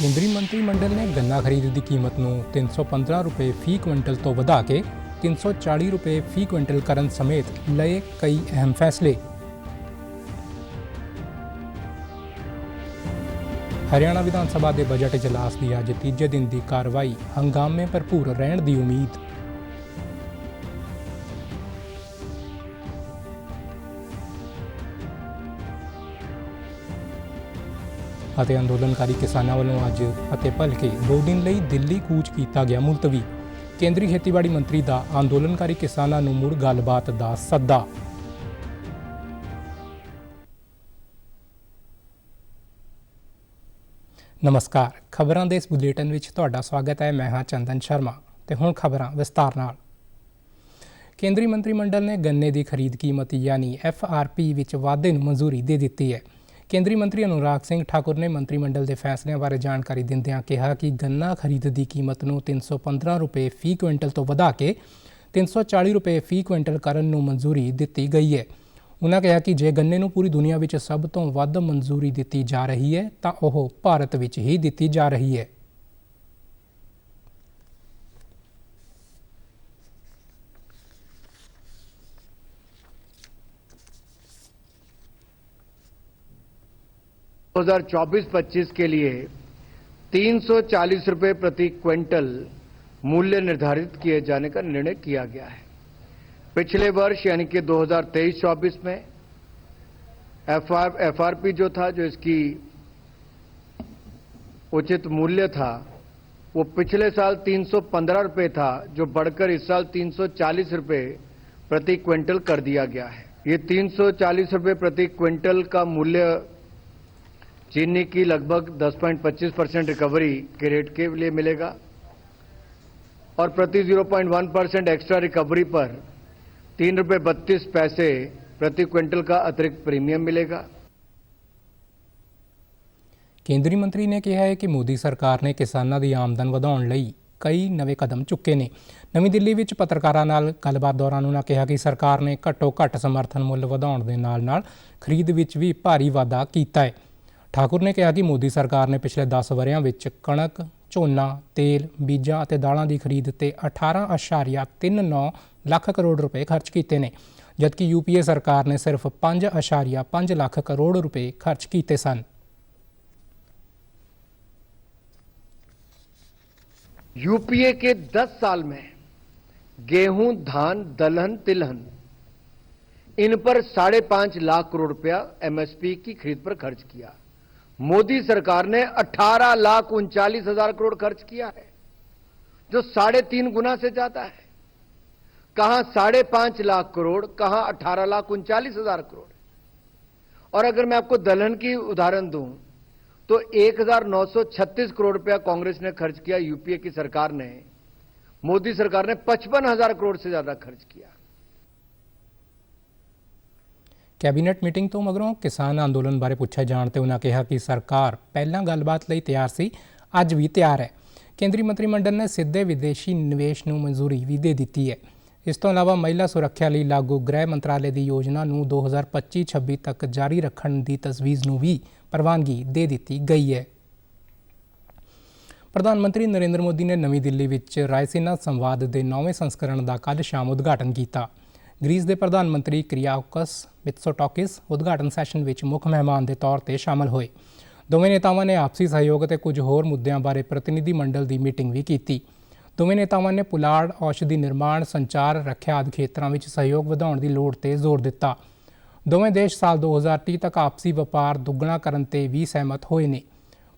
ਕੇਂਦਰੀ ਮੰਤਰੀ ਮੰਡਲ ਨੇ ਗੰਨਾ ਖਰੀਦ ਦੀ ਕੀਮਤ ਨੂੰ 315 ਰੁਪਏ ਫੀ ਕੁਇੰਟਲ ਤੋਂ ਵਧਾ ਕੇ 340 ਰੁਪਏ ਫੀ ਕੁਇੰਟਲ ਕਰਨ ਸਮੇਤ ਲਏ ਕਈ ਅਹਿਮ ਫੈਸਲੇ। ਹਰਿਆਣਾ ਵਿਧਾਨ ਸਭਾ ਦੇ ਬਜਟ ਇਜਲਾਸ ਦੀ ਅੱਜ ਤੀਜੇ ਦਿਨ ਦੀ ਕਾਰਵਾਈ ਹੰਗਾਮੇ ਭਰਪੂਰ ਰਹਿਣ ਦੀ ਉਮੀਦ। ਅਤੇ ਅੰਦੋਲਨਕਾਰੀ ਕਿਸਾਨਾਂ ਵੱਲੋਂ ਅੱਜ ਅਤੇ ਭਲਕੇ 2 ਦਿਨ ਲਈ ਦਿੱਲੀ ਕੂਚ ਕੀਤਾ ਗਿਆ ਮੁਲਤਵੀ। ਕੇਂਦਰੀ ਖੇਤੀਬਾੜੀ ਮੰਤਰੀ ਦਾ ਅੰਦੋਲਨਕਾਰੀ ਕਿਸਾਨਾਂ ਨੂੰ ਮੁੜ ਗੱਲਬਾਤ ਦਾ ਸੱਦਾ। ਨਮਸਕਾਰ, ਖਬਰਾਂ ਦੇ ਇਸ ਬੁਲੇਟਿਨ ਵਿੱਚ ਤੁਹਾਡਾ ਸਵਾਗਤ ਹੈ। ਮੈਂ ਹਾਂ ਚੰਦਨ ਸ਼ਰਮਾ ਤੇ ਹੁਣ ਖਬਰਾਂ ਵਿਸਤਾਰ ਨਾਲ। ਕੇਂਦਰੀ ਮੰਤਰੀ ਮੰਡਲ ਨੇ ਗੰਨੇ ਦੀ ਖਰੀਦ ਕੀਮਤ ਯਾਨੀ FRP ਵਿੱਚ ਵਾਧੇ ਨੂੰ ਮਨਜ਼ੂਰੀ ਦੇ ਦਿੱਤੀ ਹੈ। ਕੇਂਦਰੀ ਮੰਤਰੀ ਅਨੁਰਾਗ ਸਿੰਘ ਠਾਕੁਰ ਨੇ ਮੰਤਰੀ ਮੰਡਲ ਦੇ ਫੈਸਲਿਆਂ ਬਾਰੇ ਜਾਣਕਾਰੀ ਦਿੰਦਿਆਂ ਕਿਹਾ ਕਿ ਗੰਨਾ ਖਰੀਦ ਦੀ ਕੀਮਤ ਨੂੰ 315 ਰੁਪਏ ਫੀ ਕੁਇੰਟਲ ਤੋਂ ਵਧਾ ਕੇ 340 ਰੁਪਏ ਫੀ ਕੁਇੰਟਲ ਕਰਨ ਨੂੰ ਮਨਜ਼ੂਰੀ ਦਿੱਤੀ ਗਈ ਹੈ। ਉਨ੍ਹਾਂ ਕਿਹਾ ਕਿ ਜੇ ਗੰਨੇ ਨੂੰ ਪੂਰੀ ਦੁਨੀਆ ਵਿੱਚ ਸਭ ਤੋਂ ਵੱਧ ਮਨਜ਼ੂਰੀ ਦਿੱਤੀ ਜਾ ਰਹੀ ਹੈ ਤਾਂ ਉਹ ਭਾਰਤ ਵਿੱਚ ਹੀ ਦਿੱਤੀ ਜਾ ਰਹੀ ਹੈ। दो 2024-25 के लिए 340 रुपये प्रति क्विंटल मूल्य निर्धारित किए जाने का निर्णय किया गया है। पिछले वर्ष यानी कि 2023-24 में एफआरपी जो था, जो इसकी उचित मूल्य था, वो पिछले साल 315 रुपये था, जो बढ़कर इस साल 340 रुपये प्रति क्विंटल कर दिया गया है। ये 340 रुपये प्रति क्विंटल का मूल्य चीनी की लगभग 10.25% रिकवरी के रेट के लिए मिलेगा और प्रति 0.1% एक्स्ट्रा रिकवरी पर 3 रुपये 32 पैसे प्रति क्विंटल का अतिरिक्त प्रीमियम मिलेगा। ਕੇਂਦਰੀ ਮੰਤਰੀ ਨੇ ਕਿਹਾ ਹੈ ਕਿ ਮੋਦੀ ਸਰਕਾਰ ਨੇ ਕਿਸਾਨਾਂ ਦੀ ਆਮਦਨ ਵਧਾਉਣ ਲਈ ਕਈ ਨਵੇਂ ਕਦਮ ਚੁੱਕੇ ਨੇ। ਨਵੀਂ ਦਿੱਲੀ ਵਿੱਚ ਪੱਤਰਕਾਰਾਂ ਨਾਲ ਗੱਲਬਾਤ ਦੌਰਾਨ ਉਨ੍ਹਾਂ ਕਿਹਾ ਕਿ ਸਰਕਾਰ ਨੇ ਘੱਟੋ-ਘੱਟ ਸਮਰਥਨ ਮੁੱਲ ਵਧਾਉਣ ਦੇ ਨਾਲ-ਨਾਲ ਖਰੀਦ ਵਿੱਚ ਵੀ ਭਾਰੀ ਵਾਧਾ ਕੀਤਾ ਹੈ। ਠਾਕੁਰ ਨੇ ਕਿਹਾ ਕਿ ਮੋਦੀ ਸਰਕਾਰ ਨੇ ਪਿਛਲੇ 10 ਵਰ੍ਹਿਆਂ ਵਿੱਚ ਕਣਕ, ਝੋਨਾ, ਤੇਲ, ਬੀਜਾਂ ਅਤੇ ਦਾਲਾਂ ਦੀ ਖਰੀਦ ਤੇ 18.39 ਲੱਖ ਕਰੋੜ ਰੁਪਏ ਖਰਚ ਕੀਤੇ ਨੇ, ਜਦਕਿ ਯੂਪੀਏ ਸਰਕਾਰ ਨੇ ਸਿਰਫ 5.5 ਲੱਖ ਕਰੋੜ ਰੁਪਏ ਖਰਚ ਕੀਤੇ ਸਨ। यूपीए के 10 साल में गेहूं, धान, दलहन, तिलहन इन पर 5.5 लाख करोड़ रुपया एमएसपी की खरीद पर खर्च किया। मोदी सरकार ने 18,39,000 करोड़ खर्च किया है, जो 3.5 गुना से ज्यादा है। कहां 5.5 लाख करोड़, कहां 18,39,000 करोड़। और अगर मैं आपको दलहन की उदाहरण दूं तो 1,936 करोड़ रुपया कांग्रेस ने खर्च किया, यूपीए की सरकार ने, मोदी सरकार ने 55,000 करोड़ से ज्यादा खर्च किया। ਕੈਬਨਿਟ ਮੀਟਿੰਗ ਤੋਂ ਮਗਰੋਂ ਕਿਸਾਨ ਅੰਦੋਲਨ ਬਾਰੇ ਪੁੱਛੇ ਜਾਣ ਤੇ ਉਨ੍ਹਾਂ ਕਿਹਾ ਕਿ ਸਰਕਾਰ ਪਹਿਲਾਂ ਗੱਲਬਾਤ ਲਈ ਤਿਆਰ ਸੀ, ਅੱਜ ਵੀ ਤਿਆਰ ਹੈ। ਕੇਂਦਰੀ ਮੰਤਰੀ ਮੰਡਲ ਨੇ ਸਿੱਧੇ ਵਿਦੇਸ਼ੀ ਨਿਵੇਸ਼ ਨੂੰ ਮਨਜ਼ੂਰੀ ਵੀ ਦੇ ਦਿੱਤੀ ਹੈ। ਇਸ ਤੋਂ ਇਲਾਵਾ ਮਹਿਲਾ ਸੁਰੱਖਿਆ ਲਈ ਲਾਗੂ ਗ੍ਰਹਿ ਮੰਤਰਾਲੇ ਦੀ ਯੋਜਨਾ ਨੂੰ 2025-26 ਤੱਕ ਜਾਰੀ ਰੱਖਣ ਦੀ ਤਜਵੀਜ਼ ਨੂੰ ਵੀ ਪ੍ਰਵਾਨਗੀ ਦੇ ਦਿੱਤੀ ਗਈ ਹੈ। ਪ੍ਰਧਾਨ ਮੰਤਰੀ ਨਰਿੰਦਰ ਮੋਦੀ ਨੇ ਨਵੀਂ ਦਿੱਲੀ ਵਿੱਚ ਰਾਇਸੀਨਾ ਸੰਵਾਦ ਦੇ 9ਵੇਂ ਸੰਸਕਰਣ ਦਾ ਕੱਲ੍ਹ ਸ਼ਾਮ ਉਦਘਾਟਨ ਕੀਤਾ। ਗ੍ਰੀਸ ਦੇ ਪ੍ਰਧਾਨ ਮੰਤਰੀ ਕਿਰਿਆਕੋਸ ਮਿਤਸੋਟਾਕਿਸ ਉਦਘਾਟਨ ਸੈਸ਼ਨ ਵਿੱਚ ਮੁੱਖ ਮਹਿਮਾਨ ਦੇ ਤੌਰ ਤੇ ਸ਼ਾਮਲ ਹੋਏ। ਦੋਵੇਂ ਨੇਤਾਵਾਂ ਨੇ ਆਪਸੀ ਸਹਿਯੋਗ ਅਤੇ ਕੁਝ ਹੋਰ ਮੁੱਦਿਆਂ ਬਾਰੇ ਪ੍ਰਤੀਨਿਧੀ ਮੰਡਲ ਦੀ ਮੀਟਿੰਗ ਵੀ ਕੀਤੀ। ਦੋਵੇਂ ਨੇਤਾਵਾਂ ਨੇ ਪੁਲਾੜ, ਔਸ਼ਧੀ ਨਿਰਮਾਣ, ਸੰਚਾਰ, ਰੱਖਿਆ ਆਦਿ ਖੇਤਰਾਂ ਵਿੱਚ ਸਹਿਯੋਗ ਵਧਾਉਣ ਦੀ ਲੋੜ ਤੇ ਜ਼ੋਰ ਦਿੱਤਾ। ਦੋਵੇਂ ਦੇਸ਼ ਸਾਲ 2030 ਤੱਕ ਆਪਸੀ ਵਪਾਰ ਦੁੱਗਣਾ ਕਰਨ ਤੇ ਵੀ ਸਹਿਮਤ ਹੋਏ ਨੇ।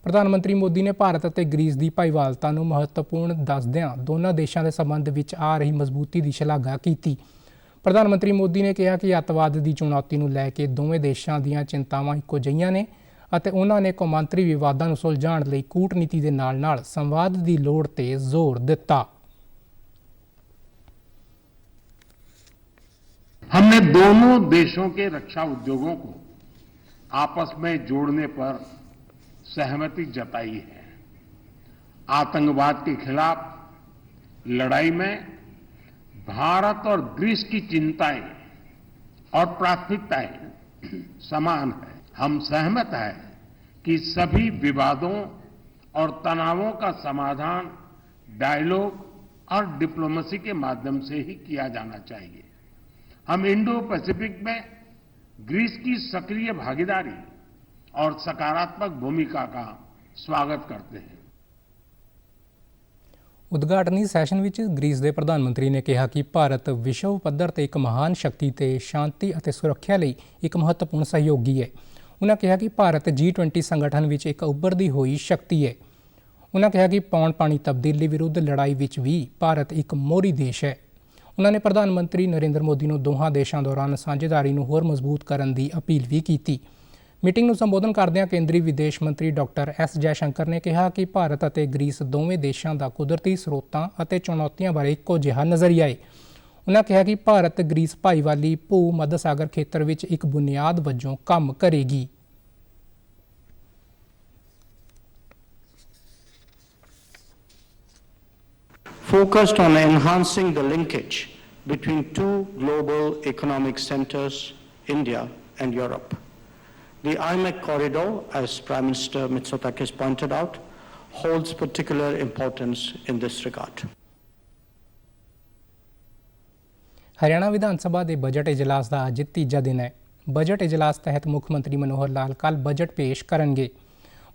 ਪ੍ਰਧਾਨ ਮੰਤਰੀ ਮੋਦੀ ਨੇ ਭਾਰਤ ਅਤੇ ਗ੍ਰੀਸ ਦੀ ਭਾਈਵਾਲਤਾ ਨੂੰ ਮਹੱਤਵਪੂਰਨ ਦੱਸਦਿਆਂ ਦੋਨਾਂ ਦੇਸ਼ਾਂ ਦੇ ਸੰਬੰਧ ਵਿੱਚ ਆ ਰਹੀ ਮਜ਼ਬੂਤੀ ਦੀ ਸ਼ਲਾਘਾ ਕੀਤੀ। ਪ੍ਰਧਾਨ ਮੰਤਰੀ ਮੋਦੀ ਨੇ ਕਿਹਾ ਕਿ ਅੱਤਵਾਦ ਦੀ ਚੁਣੌਤੀ ਨੂੰ ਲੈ ਕੇ ਦੋਵੇਂ ਦੇਸ਼ਾਂ ਦੀਆਂ ਚਿੰਤਾਵਾਂ ਇੱਕੋ ਜਿਹੀਆਂ ਨੇ ਅਤੇ ਉਹਨਾਂ ਨੇ ਕੌਮਾਂਤਰੀ ਵਿਵਾਦਾਂ ਨੂੰ ਸੁਲਝਾਉਣ ਲਈ ਕੂਟਨੀਤੀ ਦੇ ਨਾਲ-ਨਾਲ ਸੰਵਾਦ ਦੀ ਲੋੜ ਤੇ ਜ਼ੋਰ ਦਿੱਤਾ। हमने दोनों देशों के रक्षा उद्योगों को आपस में जोड़ने पर सहमति जताई है। आतंकवाद के खिलाफ लड़ाई में भारत और ग्रीस की चिंताएं और प्राथमिकताएं समान है। हम सहमत हैं कि सभी विवादों और तनावों का समाधान डायलॉग और डिप्लोमेसी के माध्यम से ही किया जाना चाहिए। हम इंडो पैसिफिक में ग्रीस की सक्रिय भागीदारी और सकारात्मक भूमिका का स्वागत करते हैं। ਉਦਘਾਟਨੀ ਸੈਸ਼ਨ ਵਿੱਚ ਗ੍ਰੀਸ ਦੇ ਪ੍ਰਧਾਨ ਮੰਤਰੀ ਨੇ ਕਿਹਾ ਕਿ ਭਾਰਤ ਵਿਸ਼ਵ ਪੱਧਰ ਤੇ ਇੱਕ ਮਹਾਨ ਸ਼ਕਤੀ ਤੇ ਸ਼ਾਂਤੀ ਅਤੇ ਸੁਰੱਖਿਆ ਲਈ ਇੱਕ ਮਹੱਤਵਪੂਰਨ ਸਹਿਯੋਗੀ ਹੈ। ਉਨ੍ਹਾਂ ਕਿਹਾ ਕਿ ਭਾਰਤ G20 ਸੰਗਠਨ ਵਿੱਚ ਇੱਕ ਉੱਭਰਦੀ ਹੋਈ ਸ਼ਕਤੀ ਹੈ। ਉਨ੍ਹਾਂ ਕਿਹਾ ਕਿ ਪੌਣ ਪਾਣੀ ਤਬਦੀਲੀ ਵਿਰੁੱਧ ਲੜਾਈ ਵਿੱਚ ਵੀ ਭਾਰਤ ਇੱਕ ਮੋਹਰੀ ਦੇਸ਼ ਹੈ। ਉਨ੍ਹਾਂ ਨੇ ਪ੍ਰਧਾਨ ਮੰਤਰੀ ਨਰਿੰਦਰ ਮੋਦੀ ਨੂੰ ਦੋਹਾਂ ਦੇਸ਼ਾਂ ਦੌਰਾਨ ਸਾਂਝੇਦਾਰੀ ਨੂੰ ਹੋਰ ਮਜ਼ਬੂਤ ਕਰਨ ਦੀ ਅਪੀਲ ਵੀ ਕੀਤੀ। ਮੀਟਿੰਗ ਨੂੰ ਸੰਬੋਧਨ ਕਰਦਿਆਂ ਕੇਂਦਰੀ ਵਿਦੇਸ਼ ਮੰਤਰੀ ਡਾਕਟਰ ਐਸ ਜੈਸ਼ੰਕਰ ਨੇ ਕਿਹਾ ਕਿ ਭਾਰਤ ਅਤੇ ਗ੍ਰੀਸ ਦੋਵੇਂ ਦੇਸ਼ਾਂ ਦਾ ਕੁਦਰਤੀ ਸਰੋਤਾਂ ਅਤੇ ਚੁਣੌਤੀਆਂ ਬਾਰੇ ਇੱਕੋ ਜਿਹਾ ਨਜ਼ਰੀਆ ਹੈ। ਉਨ੍ਹਾਂ ਕਿਹਾ ਕਿ ਭਾਰਤ ਗ੍ਰੀਸ ਭਾਈਵਾਲੀ ਭੂ ਮੱਧ ਸਾਗਰ ਖੇਤਰ ਵਿੱਚ ਇੱਕ ਬੁਨਿਆਦ ਵਜੋਂ ਕੰਮ ਕਰੇਗੀ। Focused on enhancing the linkage between two global economic centers, India and Europe. The IMEC corridor, as Prime Minister Mitsotakis pointed out, holds particular importance in this regard. Haryana Vidhan Sabha ਦੇ ਬਜਟ ਇਜਲਾਸ ਦਾ ਅੱਜ ਤੀਜਾ ਦਿਨ ਹੈ। ਬਜਟ ਇਜਲਾਸ ਤਹਿਤ ਮੁੱਖ ਮੰਤਰੀ ਮਨੋਹਰ ਲਾਲ ਕੱਲ੍ਹ ਬਜਟ ਪੇਸ਼ ਕਰਨਗੇ।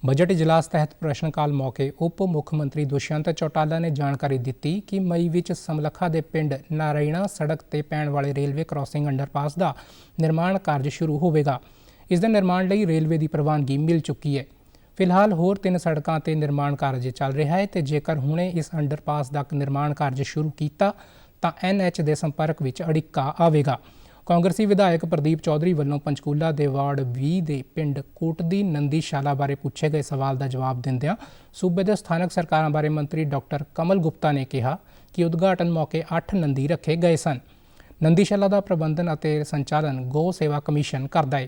ਬਜਟ ਇਜਲਾਸ ਤਹਿਤ ਪ੍ਰਸ਼ਨ ਕਾਲ ਮੌਕੇ ਉਪ ਮੁੱਖ ਮੰਤਰੀ ਦੁਸ਼ਯੰਤ ਚੌਟਾਲਾ ਨੇ ਜਾਣਕਾਰੀ ਦਿੱਤੀ ਕਿ ਮਈ ਵਿੱਚ ਸਮਲਖਾ ਦੇ ਪਿੰਡ ਨਾਰਾਇਣਾ ਸੜਕ ਤੇ ਪੈਣ ਵਾਲੇ ਰੇਲਵੇ ਕ੍ਰਾਸਿੰਗ ਅੰਡਰਪਾਸ ਦਾ ਨਿਰਮਾਣ ਕਾਰਜ ਸ਼ੁਰੂ ਹੋਵੇਗਾ। ਇਸ ਦੇ ਨਿਰਮਾਣ ਲਈ ਰੇਲਵੇ ਦੀ ਪ੍ਰਵਾਨਗੀ ਮਿਲ ਚੁੱਕੀ ਹੈ। ਫਿਲਹਾਲ ਹੋਰ 3 ਸੜਕਾਂ ਤੇ ਨਿਰਮਾਣ ਕਾਰਜ ਚੱਲ ਰਿਹਾ ਹੈ ਤੇ ਜੇਕਰ ਹੁਣੇ ਇਸ ਅੰਡਰਪਾਸ ਦਾ ਨਿਰਮਾਣ ਕਾਰਜ ਸ਼ੁਰੂ ਕੀਤਾ ਤਾਂ NH ਦੇ ਸੰਪਰਕ ਵਿੱਚ ਅੜਿੱਕਾ ਆਵੇਗਾ। ਕਾਂਗਰਸੀ ਵਿਧਾਇਕ ਪ੍ਰਦੀਪ ਚੌਧਰੀ ਵੱਲੋਂ ਪੰਚਕੂਲਾ ਦੇ ਵਾਰਡ 20 ਦੇ ਪਿੰਡ ਕੋਟਦੀ ਨੰਦੀਸ਼ਾਲਾ ਬਾਰੇ ਪੁੱਛੇ ਗਏ ਸਵਾਲ ਦਾ ਜਵਾਬ ਦਿੰਦਿਆਂ ਸੂਬੇ ਦੇ ਸਥਾਨਕ ਸਰਕਾਰਾਂ ਬਾਰੇ ਮੰਤਰੀ ਡਾਕਟਰ ਕਮਲ ਗੁਪਤਾ ਨੇ ਕਿਹਾ ਕਿ ਉਦਘਾਟਨ ਮੌਕੇ 8 ਨੰਦੀ ਰੱਖੇ ਗਏ ਸਨ। ਨੰਦੀਸ਼ਾਲਾ ਦਾ ਪ੍ਰਬੰਧਨ ਅਤੇ ਸੰਚਾਲਨ ਗੋ ਸੇਵਾ ਕਮਿਸ਼ਨ ਕਰਦਾ ਹੈ।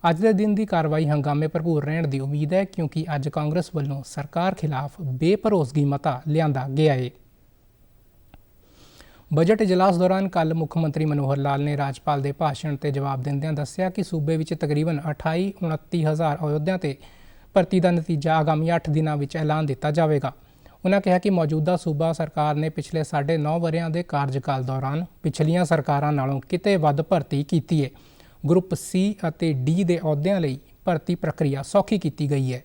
ਅੱਜ ਦੇ ਦਿਨ ਦੀ ਕਾਰਵਾਈ ਹੰਗਾਮੇ ਭਰਪੂਰ ਰਹਿਣ ਦੀ ਉਮੀਦ ਹੈ ਕਿਉਂਕਿ ਅੱਜ ਕਾਂਗਰਸ ਵੱਲੋਂ ਸਰਕਾਰ ਖਿਲਾਫ ਬੇਭਰੋਸਗੀ ਮਤਾ ਲਿਆਂਦਾ ਗਿਆ ਹੈ। ਬਜਟ ਇਜਲਾਸ ਦੌਰਾਨ ਕੱਲ੍ਹ ਮੁੱਖ ਮੰਤਰੀ ਮਨੋਹਰ ਲਾਲ ਨੇ ਰਾਜਪਾਲ ਦੇ ਭਾਸ਼ਣ ਤੇ ਜਵਾਬ ਦਿੰਦਿਆਂ ਦੱਸਿਆ ਕਿ ਸੂਬੇ ਵਿੱਚ ਤਕਰੀਬਨ 28-29 ਹਜ਼ਾਰ ਅਹੁਦਿਆਂ ਤੇ ਭਰਤੀ ਦਾ ਨਤੀਜਾ ਆਗਾਮੀ 8 ਦਿਨਾਂ ਵਿੱਚ ਐਲਾਨ ਦਿੱਤਾ ਜਾਵੇਗਾ। ਉਨ੍ਹਾਂ ਕਿਹਾ ਕਿ ਮੌਜੂਦਾ ਸੂਬਾ ਸਰਕਾਰ ਨੇ ਪਿਛਲੇ 9.5 ਵਰ੍ਹਿਆਂ ਦੇ ਕਾਰਜਕਾਲ ਦੌਰਾਨ ਪਿਛਲੀਆਂ ਸਰਕਾਰਾਂ ਨਾਲੋਂ ਕਿਤੇ ਵੱਧ ਭਰਤੀ ਕੀਤੀ ਹੈ। ਗਰੁੱਪ C ਅਤੇ D ਦੇ ਅਹੁਦਿਆਂ ਲਈ ਭਰਤੀ ਪ੍ਰਕਿਰਿਆ ਸੌਖੀ ਕੀਤੀ ਗਈ ਹੈ।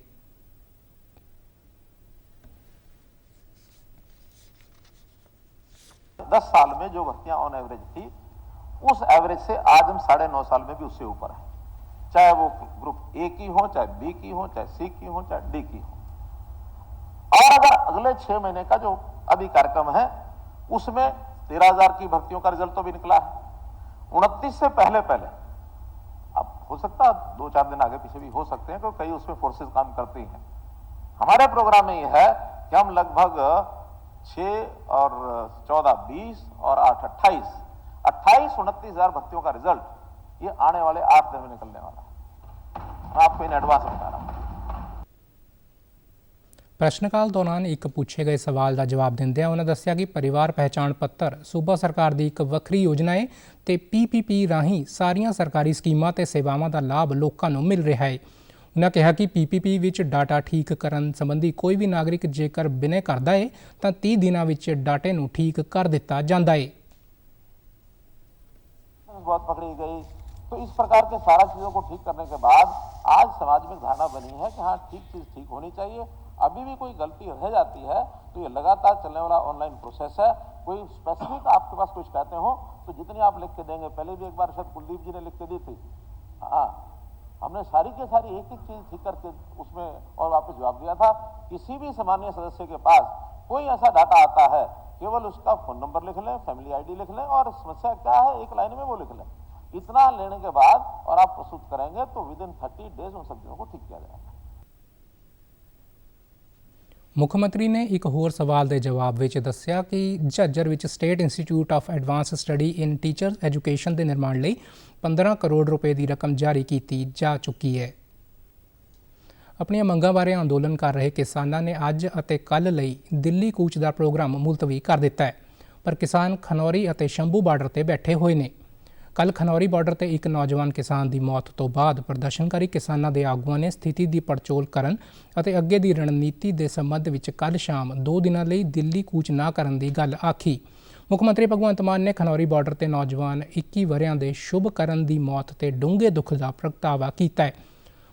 दस साल में जो भर्तियां ऑन एवरेज थी उस एवरेज से आज हम 9.5 साल में भी उससे ऊपर है, चाहे वो ग्रुप A की हो, चाहे B की हो, चाहे C की हो, चाहे D की हो। और अगर अगले 6 महीने का जो अभी कार्यक्रम है उसमें 13,000 की भर्तियों का रिजल्ट तो भी निकला है। 29 से पहले अब हो सकता है 2-4 दिन आगे पीछे भी हो सकते हैं क्योंकि कई उसमें फोर्सेस काम करती हैं। हमारे प्रोग्राम में यह है कि हम लगभग 6 और 14 20 और 8 28 हज़ार भर्तियों का रिजल्ट ये आने वाले 8 दिन में निकलने वाला है। मैं आपको इन एडवांस बता रहा हूँ। ਪ੍ਰਸ਼ਨਕਾਲ ਦੌਰਾਨ ਇੱਕ ਪੁੱਛੇ ਗਏ ਸਵਾਲ ਦਾ ਜਵਾਬ ਦਿੰਦਿਆਂ ਉਹਨਾਂ ਦੱਸਿਆ ਕਿ ਪਰਿਵਾਰ ਪਹਿਚਾਣ ਪੱਤਰ ਸੂਬਾ ਸਰਕਾਰ ਦੀ ਇੱਕ ਵੱਖਰੀ ਯੋਜਨਾ ਹੈ ਤੇ PPP ਰਾਹੀਂ ਸਾਰੀਆਂ ਸਰਕਾਰੀ ਸਕੀਮਾਂ ਤੇ ਸੇਵਾਵਾਂ ਦਾ ਲਾਭ ਲੋਕਾਂ ਨੂੰ ਮਿਲ ਰਿਹਾ ਹੈ। ਉਨ੍ਹਾਂ ਕਿਹਾ ਕਿ PPP ਵਿੱਚ ਡਾਟਾ ਠੀਕ ਕਰਨ ਸੰਬੰਧੀ ਕੋਈ ਵੀ ਨਾਗਰਿਕ ਜੇਕਰ ਬਿਨੈ ਕਰਦਾ ਹੈ ਤਾਂ 30 ਦਿਨਾਂ ਵਿੱਚ ਡਾਟੇ ਨੂੰ ਠੀਕ ਕਰ ਦਿੱਤਾ ਜਾਂਦਾ ਹੈ। बहुत पकड़ी गई तो इस प्रकार के सारा चीजों को ठीक करने के बाद आज समाज में धारणा बनी है कि हाँ ठीक चीज ठीक होनी चाहिए। अभी भी कोई गलती रह जाती है तो ये लगातार चलने वाला ऑनलाइन प्रोसेस है। कोई स्पेसिफिक आपके पास कुछ कहते हो तो जितनी आप लिख के देंगे, पहले भी एक बार शायद कुलदीप जी ने लिख के दी थी, हाँ हमने सारी के सारी एक एक चीज ठीक करके उसमें और वापस जवाब दिया था। किसी भी सामान्य सदस्य के पास कोई ऐसा डाटा आता है केवल उसका फोन नंबर लिख लें, फैमिली ID लिख लें और समस्या क्या है एक लाइन में वो लिख लें। इतना लेने के बाद और आप प्रस्तुत करेंगे तो विद इन 30 डेज उन सब चीजों को ठीक किया जाएगा। ਮੁੱਖ ਮੰਤਰੀ ਨੇ ਇੱਕ ਹੋਰ ਸਵਾਲ ਦੇ ਜਵਾਬ ਵਿੱਚ ਦੱਸਿਆ ਕਿ ਝੱਜਰ ਵਿੱਚ state institute of advance study in teachers education ਦੇ ਨਿਰਮਾਣ ਲਈ 15 ਕਰੋੜ ਰੁਪਏ ਦੀ ਰਕਮ ਜਾਰੀ ਕੀਤੀ ਜਾ ਚੁੱਕੀ ਹੈ। ਆਪਣੀਆਂ ਮੰਗਾਂ ਬਾਰੇ ਅੰਦੋਲਨ ਕਰ ਰਹੇ ਕਿਸਾਨਾਂ ਨੇ ਅੱਜ ਅਤੇ ਕੱਲ੍ਹ ਲਈ ਦਿੱਲੀ ਕੂਚ ਦਾ ਪ੍ਰੋਗਰਾਮ ਮੁਲਤਵੀ ਕਰ ਦਿੱਤਾ ਹੈ, ਪਰ ਕਿਸਾਨ ਖਨੌਰੀ ਅਤੇ ਸ਼ੰਭੂ ਬਾਰਡਰ ਤੇ ਬੈਠੇ ਹੋਏ ਨੇ। ਕੱਲ੍ਹ ਖਨੌਰੀ ਬਾਰਡਰ ਤੇ ਇੱਕ ਨੌਜਵਾਨ ਕਿਸਾਨ ਦੀ ਮੌਤ ਤੋਂ ਬਾਅਦ ਪ੍ਰਦਰਸ਼ਨਕਾਰੀ ਕਿਸਾਨਾਂ ਦੇ ਆਗੂਆਂ ਨੇ ਸਥਿਤੀ ਦੀ ਪੜਚੋਲ ਕਰਨ ਅਤੇ ਅੱਗੇ ਦੀ ਰਣਨੀਤੀ ਦੇ ਸੰਬੰਧ ਵਿੱਚ ਕੱਲ੍ਹ ਸ਼ਾਮ 2 ਦਿਨਾਂ ਲਈ ਦਿੱਲੀ ਕੂਚ ਨਾ ਕਰਨ ਦੀ ਗੱਲ ਆਖੀ। ਮੁੱਖ ਮੰਤਰੀ ਭਗਵੰਤ ਮਾਨ ਨੇ ਖਨੌਰੀ ਬਾਰਡਰ ਤੇ ਨੌਜਵਾਨ 21 ਵਰ੍ਹਿਆਂ ਦੇ ਸ਼ੁਭਕਰਨ ਦੀ ਮੌਤ ਤੇ ਡੂੰਘੇ ਦੁੱਖ ਦਾ ਪ੍ਰਗਟਾਵਾ ਕੀਤਾ ਹੈ।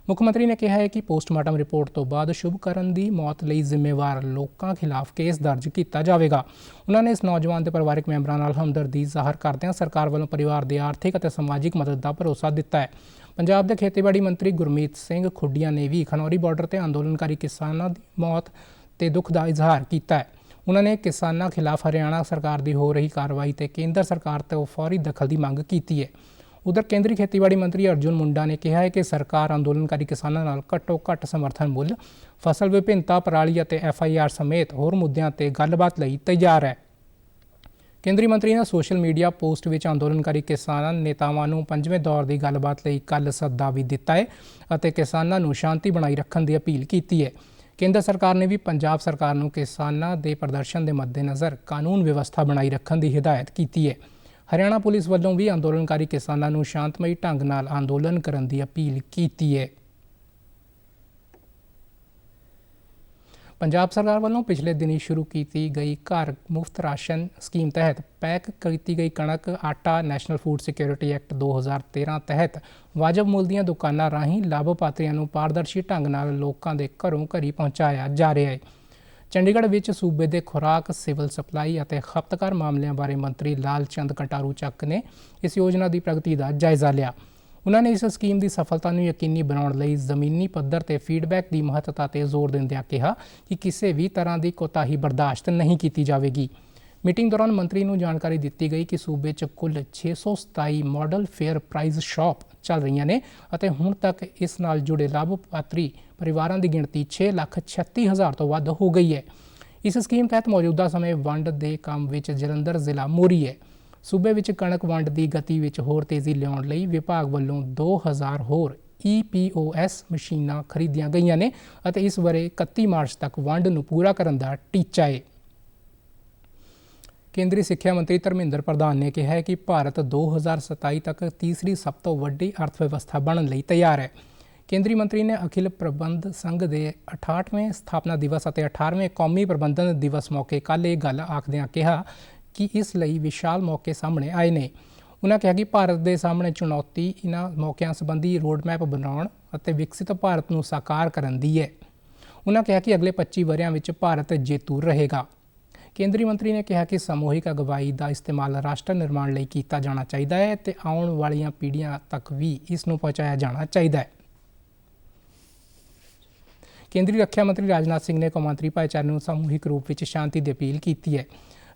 ਮੁੱਖ ਮੰਤਰੀ ਨੇ ਕਿਹਾ ਹੈ ਕਿ ਪੋਸਟਮਾਰਟਮ ਰਿਪੋਰਟ ਤੋਂ ਬਾਅਦ ਸ਼ੁਭਕਰਨ ਦੀ ਮੌਤ ਲਈ ਜ਼ਿੰਮੇਵਾਰ ਲੋਕਾਂ ਖਿਲਾਫ ਕੇਸ ਦਰਜ ਕੀਤਾ ਜਾਵੇਗਾ। ਉਹਨਾਂ ਨੇ ਇਸ ਨੌਜਵਾਨ ਦੇ ਪਰਿਵਾਰਕ ਮੈਂਬਰਾਂ ਨਾਲ ਹਮਦਰਦੀ ਜ਼ਾਹਰ ਕਰਦਿਆਂ ਸਰਕਾਰ ਵੱਲੋਂ ਪਰਿਵਾਰ ਦੀ ਆਰਥਿਕ ਅਤੇ ਸਮਾਜਿਕ ਮਦਦ ਦਾ ਭਰੋਸਾ ਦਿੱਤਾ ਹੈ। ਪੰਜਾਬ ਦੇ ਖੇਤੀਬਾੜੀ ਮੰਤਰੀ ਗੁਰਮੀਤ ਸਿੰਘ ਖੁੱਡੀਆਂ ਨੇ ਵੀ ਖਨੌਰੀ ਬਾਰਡਰ ਤੇ ਅੰਦੋਲਨਕਾਰੀ ਕਿਸਾਨਾਂ ਦੀ ਮੌਤ ਤੇ ਦੁੱਖ ਦਾ ਇਜ਼ਹਾਰ ਕੀਤਾ ਹੈ। ਉਹਨਾਂ ਨੇ ਕਿਸਾਨਾਂ ਖਿਲਾਫ ਹਰਿਆਣਾ ਸਰਕਾਰ ਦੀ ਹੋ ਰਹੀ ਕਾਰਵਾਈ ਤੇ ਕੇਂਦਰ ਸਰਕਾਰ ਤੋਂ ਫੌਰੀ ਦਖਲ ਦੀ ਮੰਗ ਕੀਤੀ ਹੈ। ਉਧਰ ਕੇਂਦਰੀ ਖੇਤੀਬਾੜੀ ਮੰਤਰੀ ਅਰਜੁਨ ਮੁੰਡਾ ਨੇ ਕਿਹਾ ਹੈ ਕਿ ਸਰਕਾਰ ਅੰਦੋਲਨਕਾਰੀ ਕਿਸਾਨਾਂ ਨਾਲ ਘੱਟੋ-ਘੱਟ ਸਮਰਥਨ ਮੁੱਲ, ਫਸਲ ਵਿਭਿੰਨਤਾ, ਪਰਾਲੀ ਅਤੇ FIR ਸਮੇਤ ਹੋਰ ਮੁੱਦਿਆਂ ਤੇ ਗੱਲਬਾਤ ਲਈ ਤਿਆਰ ਹੈ। ਕੇਂਦਰੀ ਮੰਤਰੀ ਨੇ ਸੋਸ਼ਲ ਮੀਡੀਆ ਪੋਸਟ ਵਿੱਚ ਅੰਦੋਲਨਕਾਰੀ ਕਿਸਾਨਾਂ ਨੇਤਾਵਾਂ ਨੂੰ 5ਵੇਂ ਦੌਰ ਦੀ ਗੱਲਬਾਤ ਲਈ ਕੱਲ੍ਹ ਸੱਦਾ ਵੀ ਦਿੱਤਾ ਹੈ ਅਤੇ ਕਿਸਾਨਾਂ ਨੂੰ ਸ਼ਾਂਤੀ ਬਣਾਈ ਰੱਖਣ ਦੀ ਅਪੀਲ ਕੀਤੀ ਹੈ। ਕੇਂਦਰ ਸਰਕਾਰ ਨੇ ਵੀ ਪੰਜਾਬ ਸਰਕਾਰ ਨੂੰ ਕਿਸਾਨਾਂ ਦੇ ਪ੍ਰਦਰਸ਼ਨ ਦੇ ਮੱਦੇਨਜ਼ਰ ਕਾਨੂੰਨ ਵਿਵਸਥਾ ਬਣਾਈ ਰੱਖਣ ਦੀ ਹਦਾਇਤ ਕੀਤੀ ਹੈ। ਹਰਿਆਣਾ ਪੁਲਿਸ ਵੱਲੋਂ ਵੀ ਅੰਦੋਲਨਕਾਰੀ ਕਿਸਾਨਾਂ ਨੂੰ ਸ਼ਾਂਤਮਈ ਢੰਗ ਨਾਲ ਅੰਦੋਲਨ ਕਰਨ ਦੀ ਅਪੀਲ ਕੀਤੀ ਹੈ। ਪੰਜਾਬ ਸਰਕਾਰ ਵੱਲੋਂ ਪਿਛਲੇ ਦਿਨੀ ਸ਼ੁਰੂ ਕੀਤੀ ਗਈ ਘਰ ਮੁਫਤ ਰਾਸ਼ਨ ਸਕੀਮ ਤਹਿਤ ਪੈਕ ਕੀਤੀ ਗਈ ਕਣਕ, ਆਟਾ ਨੈਸ਼ਨਲ ਫੂਡ ਸਿਕਿਉਰਿਟੀ ਐਕਟ 2013 ਤਹਿਤ ਵਾਜਬ ਮੁੱਲ ਦੀਆਂ ਦੁਕਾਨਾਂ ਰਾਹੀਂ ਲਾਭਪਾਤਰੀਆਂ ਨੂੰ ਪਾਰਦਰਸ਼ੀ ਢੰਗ ਨਾਲ ਲੋਕਾਂ ਦੇ ਘਰੋਂ ਘਰੀ ਪਹੁੰਚਾਇਆ ਜਾ ਰਿਹਾ ਹੈ। ਚੰਡੀਗੜ੍ਹ ਵਿੱਚ ਸੂਬੇ ਦੇ ਖੁਰਾਕ, ਸਿਵਲ ਸਪਲਾਈ ਅਤੇ ਖਪਤਕਾਰ ਮਾਮਲਿਆਂ ਬਾਰੇ ਮੰਤਰੀ ਲਾਲ ਚੰਦ ਕਟਾਰੂ ਚੱਕ ਨੇ ਇਸ ਯੋਜਨਾ ਦੀ ਪ੍ਰਗਤੀ ਦਾ ਜਾਇਜ਼ਾ ਲਿਆ। ਉਹਨਾਂ ਨੇ ਇਸ ਸਕੀਮ ਦੀ ਸਫਲਤਾ ਨੂੰ ਯਕੀਨੀ ਬਣਾਉਣ ਲਈ ਜ਼ਮੀਨੀ ਪੱਧਰ ਤੇ ਫੀਡਬੈਕ ਦੀ ਮਹੱਤਤਾ ਤੇ ਜ਼ੋਰ ਦਿੰਦਿਆਂ ਕਿਹਾ ਕਿ ਕਿਸੇ ਵੀ ਤਰ੍ਹਾਂ ਦੀ ਕੋਤਾਹੀ ਬਰਦਾਸ਼ਤ ਨਹੀਂ ਕੀਤੀ ਜਾਵੇਗੀ। ਮੀਟਿੰਗ ਦੌਰਾਨ ਮੰਤਰੀ ਨੂੰ ਜਾਣਕਾਰੀ ਦਿੱਤੀ ਗਈ ਕਿ ਸੂਬੇ 'ਚ ਕੁੱਲ 627 ਮਾਡਲ ਫੇਅਰ ਪ੍ਰਾਈਜ਼ ਸ਼ਾਪ ਚੱਲ ਰਹੀਆਂ ਨੇ ਅਤੇ ਹੁਣ ਤੱਕ ਇਸ ਨਾਲ ਜੁੜੇ ਲਾਭਪਾਤਰੀ ਪਰਿਵਾਰਾਂ ਦੀ ਗਿਣਤੀ 6,36,000 ਤੋਂ ਵੱਧ ਹੋ ਗਈ ਹੈ। ਇਸ ਸਕੀਮ ਤਹਿਤ ਮੌਜੂਦਾ ਸਮੇਂ ਵੰਡ ਦੇ ਕੰਮ ਵਿੱਚ ਜਲੰਧਰ ਜ਼ਿਲ੍ਹਾ ਮੋਹਰੀ ਹੈ। ਸੂਬੇ ਵਿੱਚ ਕਣਕ ਵੰਡ ਦੀ ਗਤੀ ਵਿੱਚ ਹੋਰ ਤੇਜ਼ੀ ਲਿਆਉਣ ਲਈ ਵਿਭਾਗ ਵੱਲੋਂ 2000 ਹੋਰ EPOS ਮਸ਼ੀਨਾਂ ਖਰੀਦੀਆਂ ਗਈਆਂ ਨੇ ਅਤੇ ਇਸ ਵਰ੍ਹੇ 31 ਮਾਰਚ ਤੱਕ ਵੰਡ ਨੂੰ ਪੂਰਾ ਕਰਨ ਦਾ ਟੀਚਾ ਹੈ। ਕੇਂਦਰੀ ਸਿੱਖਿਆ ਮੰਤਰੀ ਧਰਮਿੰਦਰ ਪ੍ਰਧਾਨ ਨੇ ਕਿਹਾ ਹੈ ਕਿ ਭਾਰਤ 2027 ਤੱਕ ਤੀਸਰੀ ਸਭ ਤੋਂ ਵੱਡੀ ਅਰਥ ਵਿਵਸਥਾ ਬਣਨ ਲਈ ਤਿਆਰ ਹੈ। ਕੇਂਦਰੀ ਮੰਤਰੀ ਨੇ ਅਖਿਲ ਪ੍ਰਬੰਧ ਸੰਘ ਦੇ 68ਵੇਂ ਸਥਾਪਨਾ ਦਿਵਸ ਅਤੇ 18ਵੇਂ ਕੌਮੀ ਪ੍ਰਬੰਧਨ ਦਿਵਸ ਮੌਕੇ ਕੱਲ੍ਹ ਇਹ ਗੱਲ ਆਖਦਿਆਂ ਕਿਹਾ ਕਿ ਇਸ ਲਈ ਵਿਸ਼ਾਲ ਮੌਕੇ ਸਾਹਮਣੇ ਆਏ ਨੇ। ਉਹਨਾਂ ਕਿਹਾ ਕਿ ਭਾਰਤ ਦੇ ਸਾਹਮਣੇ ਚੁਣੌਤੀ ਇਹਨਾਂ ਮੌਕਿਆਂ ਸੰਬੰਧੀ ਰੋਡਮੈਪ ਬਣਾਉਣ ਅਤੇ ਵਿਕਸਿਤ ਭਾਰਤ ਨੂੰ ਸਾਕਾਰ ਕਰਨ ਦੀ ਹੈ। ਉਹਨਾਂ ਕਿਹਾ ਕਿ ਅਗਲੇ 25 ਵਰ੍ਹਿਆਂ ਵਿੱਚ ਭਾਰਤ ਜੇਤੂ ਰਹੇਗਾ। ਕੇਂਦਰੀ ਮੰਤਰੀ ਨੇ ਕਿਹਾ ਕਿ ਸਮੂਹਿਕ ਅਗਵਾਈ ਦਾ ਇਸਤੇਮਾਲ ਰਾਸ਼ਟਰ ਨਿਰਮਾਣ ਲਈ ਕੀਤਾ ਜਾਣਾ ਚਾਹੀਦਾ ਹੈ ਅਤੇ ਆਉਣ ਵਾਲੀਆਂ ਪੀੜ੍ਹੀਆਂ ਤੱਕ ਵੀ ਇਸ ਨੂੰ ਪਹੁੰਚਾਇਆ ਜਾਣਾ ਚਾਹੀਦਾ ਹੈ। ਕੇਂਦਰੀ ਰੱਖਿਆ ਮੰਤਰੀ ਰਾਜਨਾਥ ਸਿੰਘ ਨੇ ਕੌਮਾਂਤਰੀ ਭਾਈਚਾਰੇ ਨੂੰ ਸਮੂਹਿਕ ਰੂਪ ਵਿੱਚ ਸ਼ਾਂਤੀ ਦੀ ਅਪੀਲ ਕੀਤੀ ਹੈ।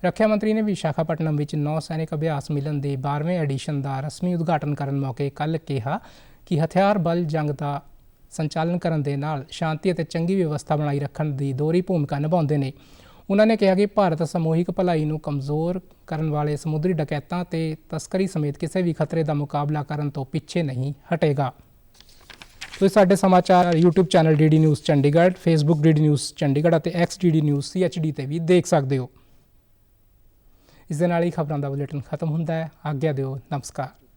ਰੱਖਿਆ ਮੰਤਰੀ ਨੇ ਵਿਸ਼ਾਖਾਪਟਨਮ ਵਿੱਚ ਨੌ ਸੈਨਿਕ ਅਭਿਆਸ ਮਿਲਨ ਦੇ 12ਵੇਂ ਐਡੀਸ਼ਨ ਦਾ ਰਸਮੀ ਉਦਘਾਟਨ ਕਰਨ ਮੌਕੇ ਕੱਲ੍ਹ ਕਿਹਾ ਕਿ ਹਥਿਆਰ ਬਲ ਜੰਗ ਦਾ ਸੰਚਾਲਨ ਕਰਨ ਦੇ ਨਾਲ ਸ਼ਾਂਤੀ ਅਤੇ ਚੰਗੀ ਵਿਵਸਥਾ ਬਣਾਈ ਰੱਖਣ ਦੀ ਦੋਹਰੀ ਭੂਮਿਕਾ ਨਿਭਾਉਂਦੇ ਨੇ। ਉਹਨਾਂ ਨੇ ਕਿਹਾ ਕਿ ਭਾਰਤ ਸਮੂਹਿਕ ਭਲਾਈ ਨੂੰ ਕਮਜ਼ੋਰ ਕਰਨ ਵਾਲੇ ਸਮੁੰਦਰੀ ਡਕੈਤਾਂ ਤੇ ਤਸਕਰੀ ਸਮੇਤ ਕਿਸੇ ਵੀ ਖਤਰੇ ਦਾ ਮੁਕਾਬਲਾ ਕਰਨ ਤੋਂ ਪਿੱਛੇ ਨਹੀਂ ਹਟੇਗਾ। ਤੁਸੀਂ ਸਾਡੇ ਸਮਾਚਾਰ YouTube channel DD news Chandigarh, Facebook DD news Chandigarh ਅਤੇ X DD ਨਿਊਜ਼ CHD ਤੇ ਵੀ ਦੇਖ ਸਕਦੇ ਹੋ। ਇਸ ਦੇ ਨਾਲ ਹੀ ਖਬਰਾਂ ਦਾ ਬੁਲੇਟਿਨ ਖਤਮ ਹੁੰਦਾ ਹੈ। ਆਗਿਆ ਦਿਓ। ਨਮਸਕਾਰ।